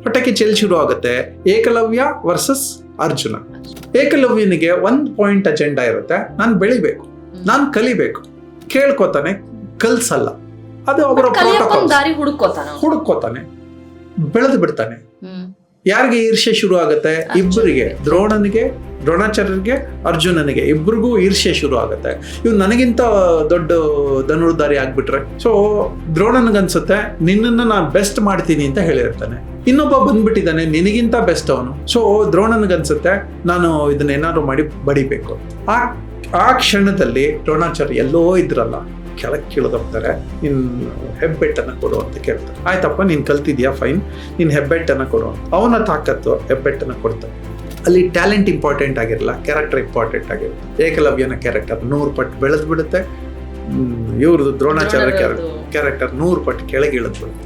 ಪಟಾಕಿ ಚೆಲ್ ಶುರು ಆಗುತ್ತೆ. ಏಕಲವ್ಯ ವರ್ಸಸ್ ಅರ್ಜುನ. ಏಕಲವ್ಯನಿಗೆ 1 ಪಾಯಿಂಟ್ ಅಜೆಂಡಾ ಇರುತ್ತೆ. ನಾನು ಬೆಳಿಬೇಕು, ನಾನು ಕಲಿಬೇಕು. ಕೇಳ್ಕೊತಾನೆ, ಕಲ್ಸಲ್ಲ. ಅದು ಅವರ ಹುಡುಕೋತಾನೆ, ಬೆಳೆದು ಬಿಡ್ತಾನೆ. ಯಾರಿಗೆ ಈರ್ಷ್ಯೆ ಶುರು ಆಗುತ್ತೆ? ಇಬ್ಬರಿಗೆ, ದ್ರೋಣಾಚಾರ್ಯರಿಗೆ, ಅರ್ಜುನನಿಗೆ ಇಬ್ಬರಿಗೂ ಈರ್ಷ್ಯೆ ಶುರು ಆಗುತ್ತೆ. ಇವ್ ನನಗಿಂತ ದೊಡ್ಡ ಧನುರ್ಧಾರಿ ಆಗ್ಬಿಟ್ರೆ. ಸೊ ದ್ರೋಣನಿಗನ್ಸುತ್ತೆ ನಿನ್ನನ್ನು ನಾನು ಬೆಸ್ಟ್ ಮಾಡ್ತೀನಿ ಅಂತ ಹೇಳಿರ್ತಾನೆ. ಇನ್ನೊಬ್ಬ ಬಂದ್ಬಿಟ್ಟಿದ್ದಾನೆ, ನಿನಗಿಂತ ಬೆಸ್ಟ್ ಅವನು. ಸೊ ದ್ರೋಣನಿಗನ್ಸುತ್ತೆ ನಾನು ಇದನ್ನ ಏನಾದ್ರು ಮಾಡಿ ಬಡಿಬೇಕು. ಆ ಕ್ಷಣದಲ್ಲಿ ದ್ರೋಣಾಚಾರ್ಯ ಎಲ್ಲೋ ಇದ್ರಲ್ಲ, ಕೆಳಗೆ ಕೀಳೋಗ್ತಾರೆ. ನೀನು ಹೆಬ್ಬೆಟ್ಟನ್ನು ಕೊಡು ಅಂತ ಕೇಳ್ತಾರೆ. ಆಯ್ತಪ್ಪ, ನೀನು ಕಲ್ತಿದ್ಯಾ, ಫೈನ್, ನೀನು ಹೆಬ್ಬೆಟ್ಟನ್ನು ಕೊಡು. ಅವನ ತಾಕತ್ತು ಹೆಬ್ಬೆಟ್ಟನ್ನು ಕೊಡ್ತಾನೆ. ಅಲ್ಲಿ ಟ್ಯಾಲೆಂಟ್ ಇಂಪಾರ್ಟೆಂಟ್ ಆಗಿರಲ್ಲ, ಕ್ಯಾರೆಕ್ಟರ್ ಇಂಪಾರ್ಟೆಂಟ್ ಆಗಿರುತ್ತೆ. ಏಕಲವ್ಯನ ಕ್ಯಾರೆಕ್ಟರ್ 100 ಪಟ್ಟು ಬೆಳೆದು ಬಿಡುತ್ತೆ. ಇವ್ರದ್ದು ದ್ರೋಣಾಚಾರ್ಯ ಕ್ಯಾರೆಕ್ಟರ್ 100 ಪಟ್ಟು ಕೆಳಗೆ ಇಳಿದು ಬಿಡುತ್ತೆ.